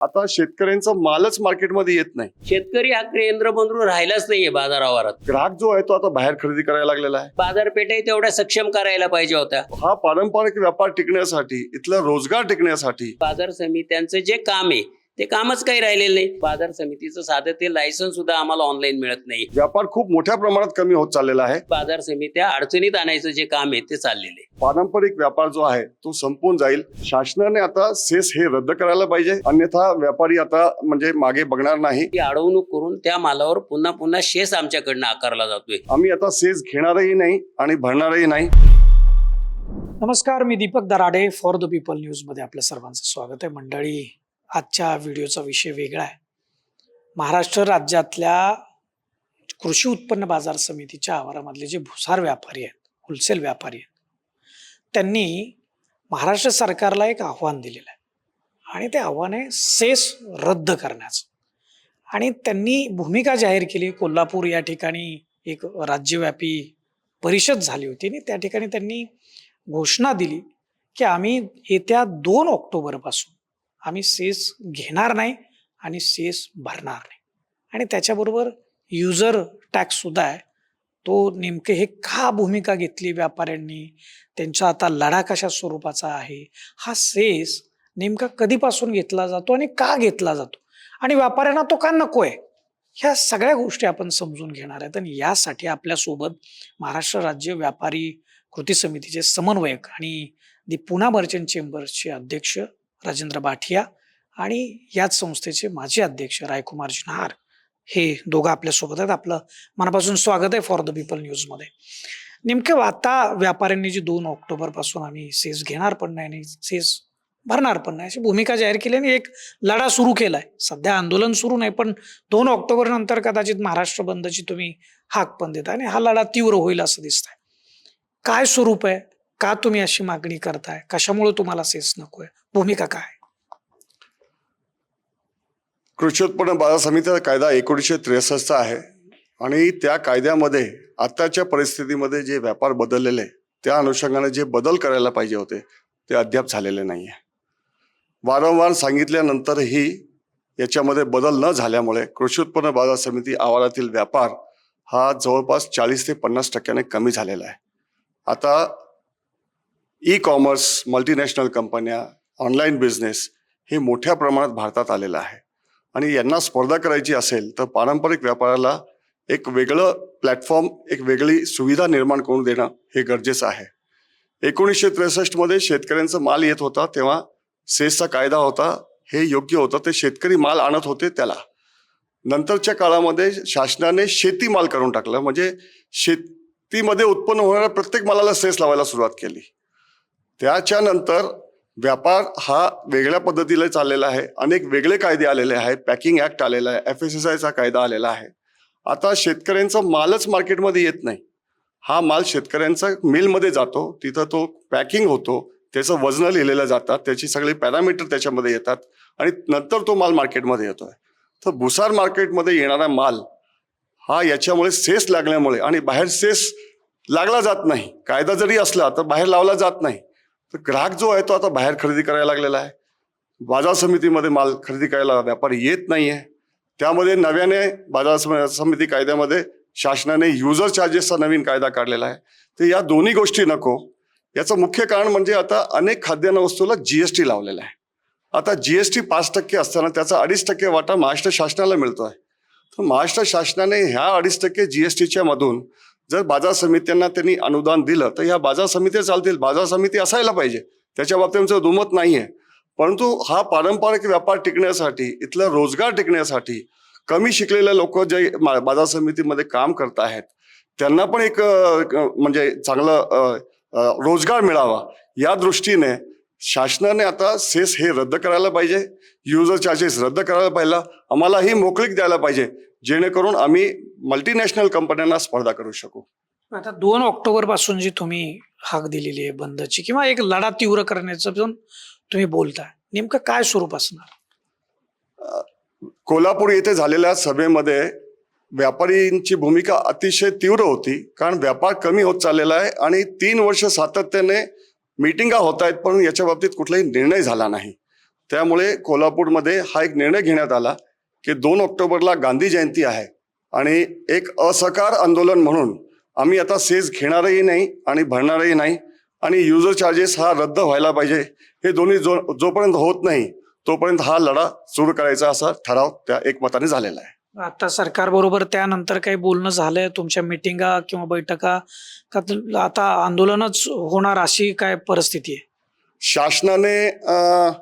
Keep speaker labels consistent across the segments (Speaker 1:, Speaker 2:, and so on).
Speaker 1: आता शेतकऱ्यांचा मालच मार्केटमध्ये येत नाही.
Speaker 2: शेतकरी हा केंद्र बनून राहिलाच नाहीये बाजारावरात.
Speaker 1: ग्राहक जो आहे तो आता बाहेर खरेदी करायला लागलेला आहे.
Speaker 2: बाजारपेठाही तेवढ्या सक्षम करायला पाहिजे होत्या.
Speaker 1: हा पारंपरिक व्यापार टिकण्यासाठी, इथला रोजगार टिकण्यासाठी
Speaker 2: बाजार समित्यांचं जे काम आहे ते कामच काही राहिलेलं नाही. बाजार समितीचं साधं ते लायसन्स सुद्धा आम्हाला ऑनलाईन मिळत नाही.
Speaker 1: व्यापार खूप मोठ्या प्रमाणात कमी होत चाललेला आहे.
Speaker 2: बाजार समित्या अडचणीत आणायचं जे काम आहे ते चाललेले.
Speaker 1: पारंपरिक व्यापार जो आहे तो संपून जाईल. शासनाने आता सेस हे रद्द करायला पाहिजे, अन्यथा व्यापारी आता म्हणजे मागे बघणार नाही.
Speaker 2: ती अडवणूक करून त्या मालावर पुन्हा पुन्हा शेस आमच्याकडनं आकारला जातोय.
Speaker 1: आम्ही आता सेस घेणारही नाही आणि भरणारही नाही.
Speaker 3: नमस्कार, मी Deepak Darade, for the People News मध्ये आपल्या सर्वांचं स्वागत आहे. मंडळी, आजच्या व्हिडिओचा विषय वेगळा आहे. महाराष्ट्र राज्यातल्या कृषी उत्पन्न बाजार समितीच्या आवारामधले जे भुसार व्यापारी आहेत, होलसेल व्यापारी आहेत, त्यांनी महाराष्ट्र सरकारला एक आव्हान दिलेलं आहे आणि ते आव्हान आहे सेस रद्द करण्याचं. आणि त्यांनी भूमिका जाहीर केली. कोल्हापूर या ठिकाणी एक राज्यव्यापी परिषद झाली होती आणि त्या ठिकाणी त्यांनी घोषणा दिली की आम्ही येत्या 2 ऑक्टोबरपासून आम्ही सेस घेणार नाही आणि सेस भरणार नाही. आणि त्याच्याबरोबर युजर टॅक्स सुद्धा आहे. तो नेमके हे का भूमिका घेतली व्यापाऱ्यांनी, त्यांचा आता लढा कशा स्वरूपाचा आहे, हा सेस नेमका कधीपासून घेतला जातो आणि का घेतला जातो, आणि व्यापाऱ्यांना तो का नको आहे, ह्या सगळ्या गोष्टी आपण समजून घेणार आहेत. आणि यासाठी आपल्यासोबत महाराष्ट्र राज्य व्यापारी कृती समितीचे समन्वयक आणि दी पुणा मर्चंट चेंबर्सचे अध्यक्ष राजेंद्र बाठिया आणि याच संस्थेचे माजी अध्यक्ष रायकुमार जिन्हार, हे दोघं आपल्यासोबत आहेत. आपलं मनापासून स्वागत आहे फॉर द पीपल न्यूजमध्ये. नेमकं आता व्यापाऱ्यांनी जी 2 ऑक्टोबरपासून आम्ही सेस घेणार पण नाही आणि सेस भरणार पण नाही अशी भूमिका जाहीर केली आणि एक लढा सुरू केलाय. सध्या आंदोलन सुरू नाही, पण 2 ऑक्टोबर नंतर कदाचित महाराष्ट्र बंदची तुम्ही हाक पण देता आणि हा लढा तीव्र होईल असं दिसतंय. काय स्वरूप आहे, का तुम्ही अशी मागणी करताय, कशामुळे तुम्हाला सेस नकोय, भूमिका काय?
Speaker 1: कृषी उत्पन्न बाजार समितीचा कायदा 1963 आहे आणि त्या कायद्यामध्ये आताच्या परिस्थितीमध्ये जे व्यापार बदललेले, त्या अनुषंगाने जे बदल करायला पाहिजे होते ते अद्याप झालेले नाही आहे. वारंवार सांगितल्यानंतरही याच्यामध्ये बदल न झाल्यामुळे कृषी उत्पन्न बाजार समिती आवारातील व्यापार हा जवळपास 40 ते 50% कमी झालेला आहे. आता ई कॉमर्स, मल्टीनॅशनल कंपन्या, ऑनलाईन बिझनेस हे मोठ्या प्रमाणात भारतात आलेलं आहे आणि यांना स्पर्धा करायची असेल तर पारंपरिक व्यापाराला एक वेगळं प्लॅटफॉर्म, एक वेगळी सुविधा निर्माण करून देणं हे गरजेचं आहे. 1963 मध्ये शेतकऱ्यांचा माल येत होता तेव्हा सेसचा कायदा होता, हे योग्य होतं. ते शेतकरी माल आणत होते त्याला. नंतरच्या काळामध्ये शासनाने शेती माल करून टाकलं, म्हणजे शेतीमध्ये उत्पन्न होणाऱ्या प्रत्येक मालाला सेस लावायला सुरुवात केली. त्याच्यानंतर व्यापार हा वेगळ्या पद्धतीने चाललेला आहे. अनेक वेगळे कायदे आलेले आहेत. पॅकिंग ऍक्ट आलेला आहे, FSSAIचा कायदा आलेला आहे. आता शेतकऱ्यांचा मालच मार्केटमध्ये येत नाही. हा माल शेतकऱ्यांचा मिलमध्ये जातो, तिथं तो पॅकिंग होतो, त्याचं वजन लिहिलेलं जातात, त्याची सगळे पॅरामीटर त्याच्यामध्ये येतात आणि नंतर तो माल मार्केटमध्ये येतोय. तर भुसार मार्केटमध्ये येणारा माल हा याच्यामुळे सेस लागल्यामुळे, आणि बाहेर सेस लागला जात नाही, कायदा जरी असला तर बाहेर लावला जात नाही, तर ग्राहक जो आहे तो आता बाहेर खरेदी करायला लागलेला आहे. बाजार समितीमध्ये माल खरेदी करायला व्यापारी येत नाहीये. त्यामध्ये नव्याने बाजार समिती कायद्यामध्ये शासनाने युजर चार्जेसचा नवीन कायदा काढलेला आहे. तर या दोन्ही गोष्टी नको. याचं मुख्य कारण म्हणजे आता अनेक खाद्यान्न वस्तूला GST लावलेला आहे. आता GST 5% असताना त्याचा 2.5% वाटा महाराष्ट्र शासनाला मिळतोय. तर महाराष्ट्र शासनाने ह्या 2.5% GSTच्या मधून जर बाजार समित्यांना त्यांनी अनुदान दिलं तर ह्या बाजार समित्या चालतील. बाजार समिती असायला पाहिजे, त्याच्या बाबतीत आमचं दुमत नाहीये. परंतु हा पारंपरिक व्यापार टिकण्यासाठी, इथला रोजगार टिकण्यासाठी कमी शिकलेले लोक जे बाजार समितीमध्ये काम करत आहेत त्यांना पण एक म्हणजे चांगलं रोजगार मिळावा या दृष्टीने शासनाने आता सेस हे रद्द करायला पाहिजे, युजर चार्जेस रद्द करायला पाहिजे, आम्हालाही मोकळीक द्यायला पाहिजे, जेणेकरून आम्ही मल्टीनॅशनल कंपन्यांना स्पर्धा करू शकू.
Speaker 3: आता 2 ऑक्टोबर पासून जी तुम्ही हाक दिलेली आहे बंदची किंवा एक लढा तीव्र करण्याचं पण तुम्ही बोलताय, नेमकं काय स्वरूप असणार?
Speaker 1: कोल्हापूर येथे झालेल्या सभेमध्ये व्यापारींची भूमिका अतिशय तीव्र होती, कारण व्यापार कमी होत चाललेला आहे आणि 3 वर्ष सातत्याने मीटिंगा होत आहेत पण याच्या बाबतीत कुठलाही निर्णय झाला नाही. त्यामुळे कोल्हापूरमध्ये हा एक निर्णय घेण्यात आला की 2 ऑक्टोबरला गांधी जयंती आहे आणि एक असहकार आंदोलन म्हणून आम्ही आता सेस घेणारही नाही आणि भरणारही नाही आणि युजर चार्जेस हा रद्द व्हायला पाहिजे. हे दोन्ही जोपर्यंत होत नाही तोपर्यंत हा लढा सुरू करायचा असा ठराव त्या एकमताने झालेला आहे.
Speaker 3: आता सरकारबरोबर त्यानंतर काही बोलणं झालंय, तुमच्या मिटिंगा किंवा बैठका का आता आंदोलनच होणार अशी काय परिस्थिती आहे?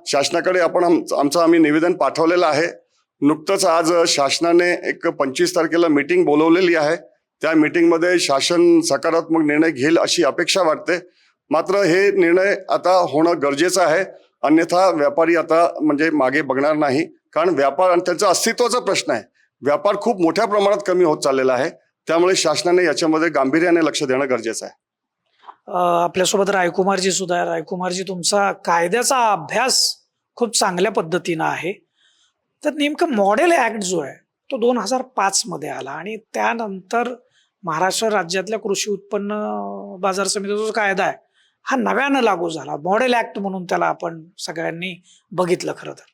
Speaker 1: शासनाकडे आपण आमचं आम्ही निवेदन पाठवलेलं आहे. नुकतंच आज शासनाने एक 25 तारखेला मीटिंग बोलवलेली आहे. त्या मीटिंगमध्ये शासन सकारात्मक निर्णय घेईल अशी अपेक्षा वाटते. मात्र हे निर्णय आता होणं गरजेचं आहे, अन्यथा व्यापारी आता म्हणजे मागे बघणार नाही. कारण व्यापार आणि त्यांचा अस्तित्वाचा प्रश्न आहे. व्यापार खूप मोठ्या प्रमाणात कमी होत चाललेला आहे. त्यामुळे शासनाने याच्यामध्ये गांभीर्याने लक्ष देणं गरजेचं आहे.
Speaker 3: आपल्यासोबत रायकुमारजी सुद्धा आहे. रायकुमारजी, तुमचा कायद्याचा अभ्यास खूप चांगल्या पद्धतीनं आहे. तर नेमकं मॉडेल ऍक्ट जो आहे तो 2005 मध्ये आला आणि त्यानंतर महाराष्ट्र राज्यातल्या कृषी उत्पन्न बाजार समितीचा जो कायदा आहे हा नव्यानं लागू झाला. मॉडेल ऍक्ट म्हणून त्याला आपण सगळ्यांनी बघितलं खरं तर.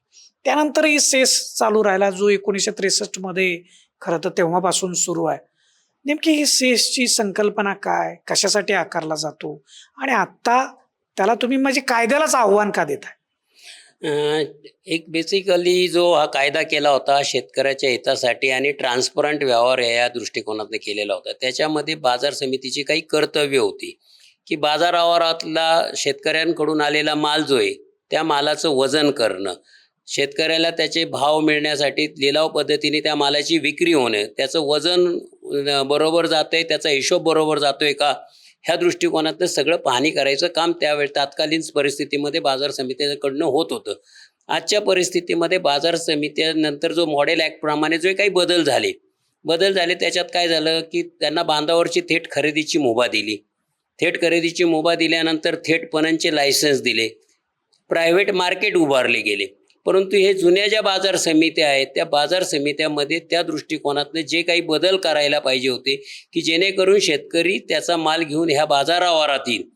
Speaker 3: त्यानंतरही सेस चालू राहिला जो 1963 मध्ये खरं तर तेव्हापासून सुरू आहे. नेमकी ही सेसची संकल्पना काय, कशासाठी आकारला जातो आणि आता त्याला तुम्ही म्हणजे कायद्यालाच आव्हान का देताय?
Speaker 2: एक बेसिकली जो हा कायदा केला होता शेतकऱ्याच्या हितासाठी आणि ट्रान्सपरंट व्यवहार या दृष्टिकोनातून केलेला होता. त्याच्यामध्ये बाजार समितीची काही कर्तव्य होती की बाजारावरातला शेतकऱ्यांकडून आलेला माल जो आहे त्या मालाचं वजन करणं, शेतकऱ्याला त्याचे भाव मिळण्यासाठी लिलाव पद्धतीने त्या मालाची विक्री होणे, त्याचं वजन बरोबर जातंय, त्याचा हिशोब बरोबर जातोय का, ह्या दृष्टिकोनातनं सगळं पाहणी करायचं काम त्यावेळी तात्कालीन परिस्थितीमध्ये बाजार समितीकडनं होत होतं. आजच्या परिस्थितीमध्ये बाजार समित्यानंतर जो मॉडेल ॲक्टप्रमाणे जो काही बदल झाले त्याच्यात काय झालं की त्यांना बांधावरची थेट खरेदीची मुभा दिली. थेट खरेदीची मुभा दिल्यानंतर थेट पणनचे लायसन्स दिले, प्रायव्हेट मार्केट उभारले गेले. परंतु हे जुन्या ज्या बाजार समित्या आहेत त्या बाजार समित्यामध्ये त्या दृष्टिकोनातनं जे काही बदल करायला पाहिजे होते की जेणेकरून शेतकरी त्याचा माल घेऊन ह्या बाजारावरात येईल,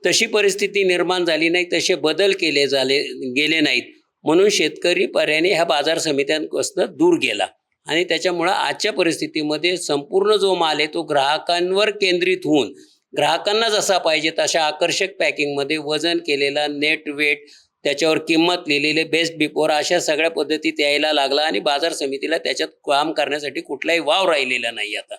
Speaker 2: तशी परिस्थिती निर्माण झाली नाही, तसे बदल गेले नाहीत. म्हणून शेतकरी पर्यायाने ह्या बाजार समित्यांपासून दूर गेला आणि त्याच्यामुळं आजच्या परिस्थितीमध्ये संपूर्ण जो माल आहे तो ग्राहकांवर केंद्रित होऊन ग्राहकांना जसा पाहिजे तशा आकर्षक पॅकिंगमध्ये वजन केलेला, नेट वेट, त्याच्यावर किंमत लिहिलेले, बेस्ट बिफोर, अशा सगळ्या पद्धतीत यायला लागला आणि बाजार समितीला त्याच्यात काम करण्यासाठी कुठलाही वाव राहिलेला नाही आता.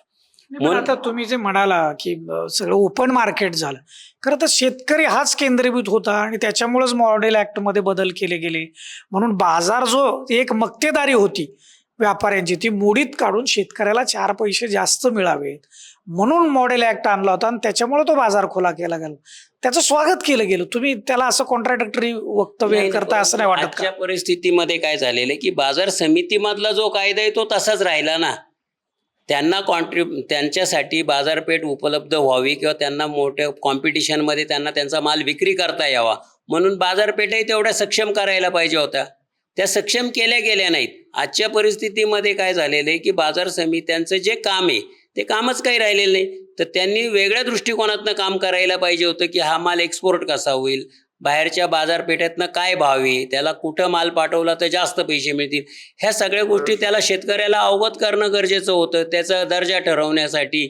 Speaker 3: पण आता तुम्ही जे म्हणाला की सगळं ओपन मार्केट झालं, खरं तर शेतकरी हाच केंद्रीभूत होता आणि त्याच्यामुळेच मॉडेल ऍक्ट मध्ये बदल केले गेले. म्हणून बाजार जो एक मक्तेदारी होती व्यापाऱ्यांची ती मोडीत काढून शेतकऱ्याला 4 पैसे जास्त मिळावेत म्हणून मॉडेल ऍक्ट आणला होता आणि त्याच्यामुळे तो बाजार खुला केला गेला. त्याचं स्वागत केलं गेलं. तुम्ही त्याला असं कॉन्ट्राडिक्टरी वक्तव्य करता असं नाही वाटत का?
Speaker 2: आजच्या परिस्थितीमध्ये काय झालेलं आहे की बाजार समितीमधला जो कायदा आहे तो तसाच राहिला ना. त्यांना त्यांच्यासाठी बाजारपेठ उपलब्ध व्हावी किंवा त्यांना मोठ्या कॉम्पिटिशनमध्ये त्यांना त्यांचा माल विक्री करता यावा म्हणून बाजारपेठही तेवढ्या सक्षम करायला पाहिजे होत्या. त्या सक्षम केल्या गेल्या नाहीत. आजच्या परिस्थितीमध्ये काय झालेलं आहे की बाजार समित्यांचं जे काम आहे ते कामच काही राहिलेलं नाही. तर त्यांनी वेगळ्या दृष्टिकोनातनं काम करायला पाहिजे होतं की हा माल एक्सपोर्ट कसा होईल, बाहेरच्या बाजारपेठेतनं काय भाव आहे, त्याला कुठं माल पाठवला तर जास्त पैसे मिळतील, ह्या सगळ्या गोष्टी त्याला शेतकऱ्याला अवगत करणं गरजेचं होतं. त्याचा दर्जा ठरवण्यासाठी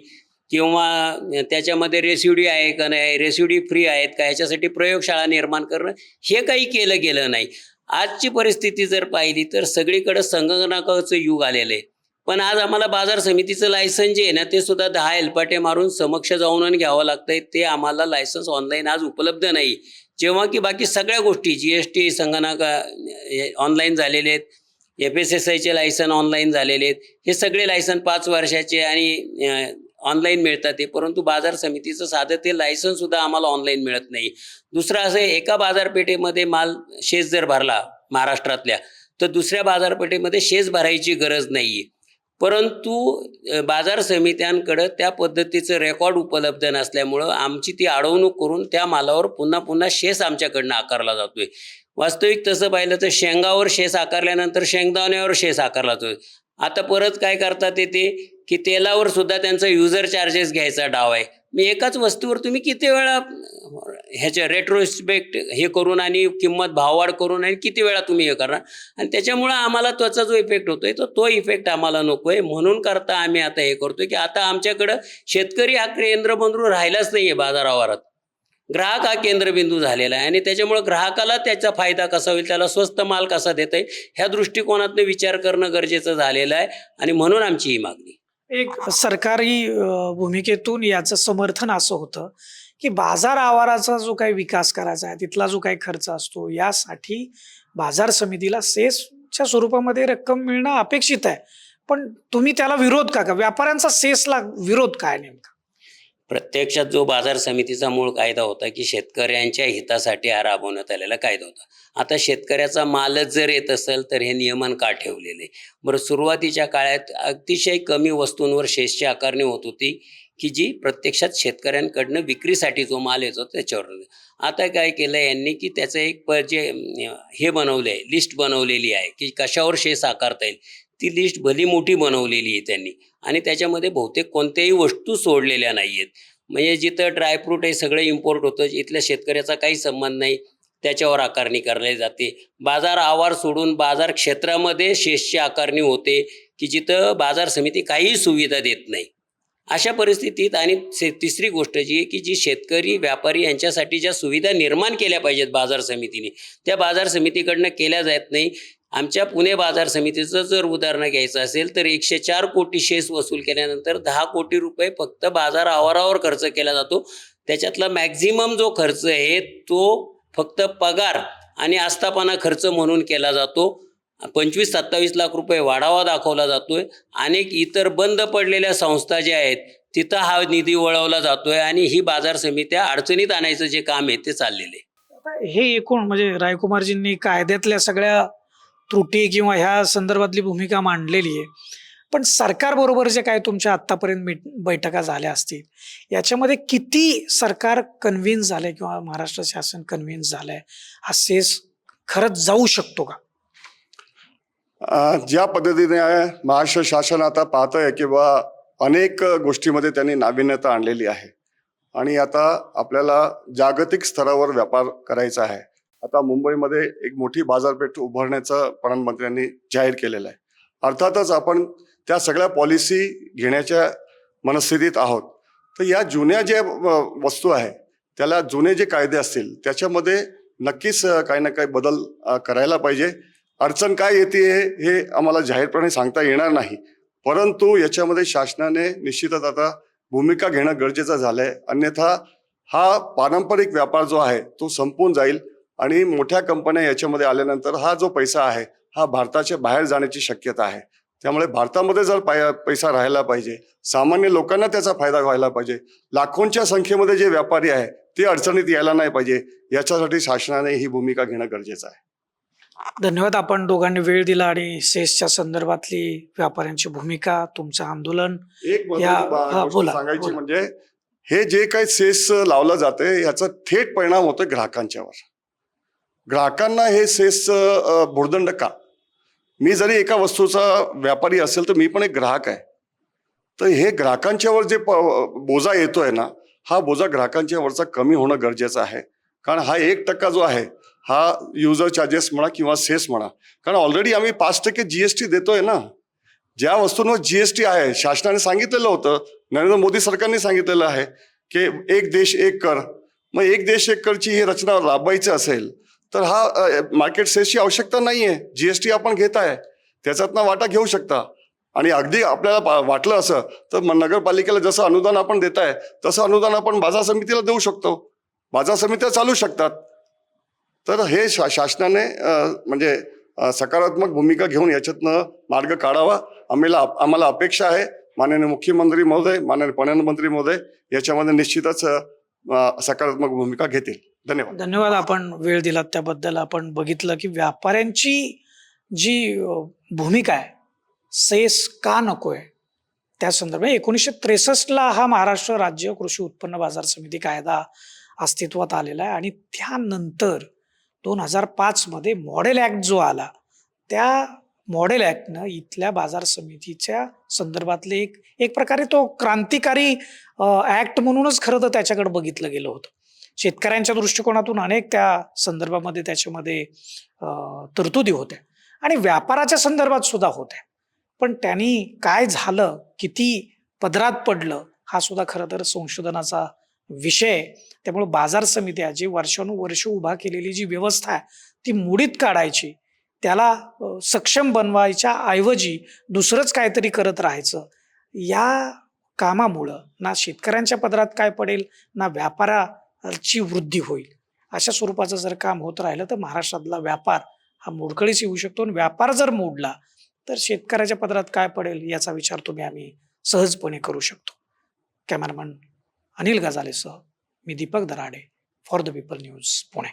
Speaker 2: किंवा त्याच्यामध्ये रेसिड्यू आहे का नाही, रेसिड्यू फ्री आहेत का, ह्याच्यासाठी प्रयोगशाळा निर्माण करणं हे काही केलं गेलं नाही. आजची परिस्थिती जर पाहिली तर सगळीकडे संगणकाचं युग आलेलं आहे. पण आज आम्हाला बाजार समितीचं लायसन्स जे आहे ना ते सुद्धा 10 हेलपाटे मारून समक्ष जाऊन घ्यावं लागतंय. ते आम्हाला लायसन्स ऑनलाईन आज उपलब्ध नाही. जेव्हा की बाकी सगळ्या गोष्टी GST संगणक ऑनलाईन झालेले आहेत, FSSAIचे लायसन ऑनलाईन झालेले आहेत. हे सगळे लायसन 5 वर्षाचे आणि ऑनलाईन मिळतात ते. परंतु बाजार समितीचं साधं ते लायसन्स सुद्धा आम्हाला ऑनलाईन मिळत नाही. दुसरं असं एका बाजारपेठेमध्ये माल शेज जर भरला महाराष्ट्रातल्या तर दुसऱ्या बाजारपेठेमध्ये शेज भरायची गरज नाही. परंतु बाजार समित्यांकडं त्या पद्धतीचं रेकॉर्ड उपलब्ध नसल्यामुळं आमची ती अडवणूक करून त्या मालावर पुन्हा पुन्हा शेस आमच्याकडनं आकारला जातोय. वास्तविक तसं पाहिलं तर शेंगावर शेस आकारल्यानंतर शेंगदाण्यावर शेस आकारला जातोय. आता परत काय करतात ते की तेलावर सुद्धा त्यांचा युजर चार्जेस घ्यायचा डाव आहे. मी एकाच वस्तूवर तुम्ही किती वेळा ह्याच्या रेट्रोस्पेक्ट हे करून आणि किंमत भाववाढ करून आणि किती वेळा तुम्ही हे करणार, आणि त्याच्यामुळं आम्हाला त्याचा जो इफेक्ट होतोय तो इफेक्ट आम्हाला नको आहे. म्हणून करता आम्ही आता हे करतोय की आता आमच्याकडं शेतकरी हा केंद्रबिंदू राहिलाच नाही आहे बाजारावरात. ग्राहक हा केंद्रबिंदू झालेला आहे आणि त्याच्यामुळं ग्राहकाला त्याचा फायदा कसा होईल, त्याला स्वस्त माल कसा देता येईल, ह्या दृष्टिकोनातून विचार करणं गरजेचं झालेलं आहे आणि म्हणून आमची ही मागणी.
Speaker 3: एक सरकारी भूमिकेतून याचं समर्थन असं होतं की बाजार आवाराचा जो काही विकास करायचा आहे, तिथला जो काही खर्च असतो, यासाठी बाजार समितीला सेसच्या स्वरूपामध्ये रक्कम मिळणं अपेक्षित आहे. पण तुम्ही त्याला विरोध का व्यापाऱ्यांचा सेसला विरोध काय नेमका?
Speaker 2: प्रत्यक्षात जो बाजार समितीचा मूळ कायदा होता की शेतकऱ्यांच्या हितासाठी हा राबवण्यात आलेला कायदा होता. आता शेतकऱ्याचा मालच जर येत असेल तर हे नियमन का ठेवलेले? बरं, सुरुवातीच्या काळात अतिशय कमी वस्तूंवर सेसची आकारणी होत होती की जी प्रत्यक्षात शेतकऱ्यांकडनं विक्रीसाठी जो माल येतो त्याच्यावर. आता काय केलं यांनी की त्याचं एक जे हे बनवलं आहे, लिस्ट बनवलेली आहे की कशावर सेस आकारता येईल. ती लिस्ट भली मोठी बनवलेली आहे त्यांनी आणि त्याच्यामध्ये बहुतेक कोणत्याही वस्तू सोडलेल्या नाही आहेत. म्हणजे जिथं ड्रायफ्रूट हे सगळं इम्पोर्ट होतं, इथल्या शेतकऱ्याचा काही संबंध नाही, त्याच्यावर आकारणी करली जाते. बाजार आवार सोडून बाजार क्षेत्रामध्ये सेसची आकारणी होते की जिथं बाजार समिती काहीही सुविधा देत नाही. अशा परिस्थितीत आणि तिसरी गोष्ट जी आहे की जी शेतकरी व्यापारी यांच्यासाठी ज्या सुविधा निर्माण केल्या पाहिजेत बाजार समितीने, त्या बाजार समितीकडनं केल्या जात नाही. आमच्या पुणे बाजार समितीचं जर उदाहरण घ्यायचं असेल तर 104 कोटी सेस वसूल केल्यानंतर 10 कोटी रुपये फक्त बाजार आवारावर खर्च केला जातो. त्याच्यातला मॅक्झिमम जो खर्च आहे तो फक्त पगार आणि आस्थापना खर्च म्हणून केला जातो. 25-27 लाख रुपये वाढावा दाखवला जातोय. अनेक इतर बंद पडलेल्या संस्था ज्या आहेत तिथं हा निधी वळवला जातोय आणि ही बाजार समित्या अडचणीत आणायचं जे काम आहे ते चाललेलं आहे.
Speaker 3: आता हे एकूण म्हणजे रायकुमारजींनी कायद्यातल्या सगळ्या त्रुटी किंवा ह्या संदर्भातली भूमिका मांडलेली आहे. पण सरकारबरोबर जे काय तुमच्या आत्तापर्यंत बैठका झाल्या असतील, याच्यामध्ये किती सरकार कन्व्हिन्स झालंय किंवा महाराष्ट्र शासन कन्व्हिन्स झालंय हा सेस खरंच जाऊ शकतो का?
Speaker 1: ज्या पद्धतीने महाराष्ट्र शासन आता पाहतंय किंवा अनेक गोष्टीमध्ये त्यांनी नाविन्यता आणलेली आहे आणि आता आपल्याला जागतिक स्तरावर व्यापार करायचा आहे. आता मुंबईमध्ये एक मोठी बाजारपेठ उभारण्याचं प्रधानमंत्र्यांनी जाहीर केलेलं आहे. अर्थातच आपण त्या सगळ्या पॉलिसी घेण्याच्या मनस्थितीत आहोत. तर या जुन्या ज्या वस्तू आहे त्याला जुने जे कायदे असतील त्याच्यामध्ये नक्कीच काही ना काही बदल करायला पाहिजे. अडचण काय येते हे आम्हाला जाहीरपणे सांगता येणार नाही, परंतु याच्यामध्ये शासनाने निश्चितच आता भूमिका घेणं गरजेचं झालंय. अन्यथा हा पारंपरिक व्यापार जो आहे तो संपून जाईल आणि मोठ्या कंपन्या याच्यामध्ये आल्यानंतर हा जो पैसा आहे हा भारताच्या बाहेर जाण्याची शक्यता आहे. त्यामुळे भारतामध्ये जर पैसा राहायला पाहिजे, सामान्य लोकांना त्याचा फायदा व्हायला पाहिजे, लाखोंच्या संख्येमध्ये जे व्यापारी आहे ते अडचणीत यायला नाही पाहिजे, याच्यासाठी शासनाने ही भूमिका घेणं गरजेचं आहे.
Speaker 3: धन्यवाद. आपण दोघांनी वेळ दिला आणि सेसच्या संदर्भातली व्यापाऱ्यांची भूमिका, तुमचं आंदोलन.
Speaker 1: एक
Speaker 3: बोला,
Speaker 1: सांगायची
Speaker 3: बोला.
Speaker 1: म्हणजे हे जे काही सेस लावलं जाते याचा थेट परिणाम होतोय ग्राहकांच्यावर. ग्राहकांना हे सेस भुर्दंड का? मी जरी एका वस्तूचा व्यापारी असेल तर मी पण एक ग्राहक आहे. तर हे ग्राहकांच्यावर जे बोजा येतोय ना, हा बोजा ग्राहकांच्या कमी होणं गरजेचं आहे. कारण हा 1% जो आहे हा युजर चार्जेस म्हणा किंवा सेस म्हणा, कारण ऑलरेडी आम्ही 5% GST देतोय ना. ज्या वस्तूंवर GST आहे, शासनाने सांगितलेलं होतं, नरेंद्र मोदी सरकारने सांगितलेलं आहे की एक देश एक कर. मग एक देश एक करची ही रचना राबवायची असेल तर हा मार्केट सेसची आवश्यकता नाहीये. GST आपण घेत आहे त्याच्यातनं वाटा घेऊ शकता. आणि अगदी आपल्याला वाटलं असं तर नगरपालिकेला जसं अनुदान आपण देत आहे तसं अनुदान आपण बाजार समितीला देऊ शकतो. बाजार समित्या चालू शकतात. तर हे शासनाने म्हणजे सकारात्मक भूमिका घेऊन याच्यातनं मार्ग काढावा. आम्हाला अपेक्षा आहे माननीय मुख्यमंत्री महोदय, माननीय प्रधानमंत्री महोदय याच्यामध्ये निश्चितच सकारात्मक भूमिका घेतील. धन्यवाद.
Speaker 3: धन्यवाद. आपण वेळ दिलात त्याबद्दल. आपण बघितलं की व्यापाऱ्यांची जी भूमिका आहे, सेस का नकोय त्या संदर्भात 1963 हा महाराष्ट्र राज्य कृषी उत्पन्न बाजार समिती कायदा अस्तित्वात आलेला आहे आणि त्यानंतर 2005 मध्ये मॉडेल ऍक्ट जो आला, त्या मॉडेल ॲक्टनं इथल्या बाजार समितीच्या संदर्भातले एक प्रकारे तो क्रांतिकारी ॲक्ट म्हणूनच खरं तर त्याच्याकडे बघितलं गेलं होतं. शेतकऱ्यांच्या दृष्टिकोनातून अनेक त्या संदर्भामध्ये त्याच्यामध्ये तरतुदी होत्या आणि व्यापाराच्या संदर्भात सुद्धा होत्या. पण त्यांनी काय झालं, किती पदरात पडलं, हा सुद्धा खरं तर संशोधनाचा विषय आहे. त्यामुळे बाजार समित्या जी वर्षानुवर्ष उभा केलेली जी व्यवस्था आहे ती मोडीत काढायची, त्याला सक्षम बनवायच्या ऐवजी दुसरंच काहीतरी करत राहायचं, या कामामुळं ना शेतकऱ्यांच्या पदरात काय पडेल ना व्यापाराची वृद्धी होईल. अशा स्वरूपाचं जर काम होत राहिलं तर महाराष्ट्रातला व्यापार हा मोडकळीस येऊ शकतो. आणि व्यापार जर मोडला तर शेतकऱ्याच्या पदरात काय पडेल याचा विचार आम्ही सहजपणे करू शकतो. कॅमेरामन अनिल गजालेसह मी Deepak Darade, for the People News, Pune.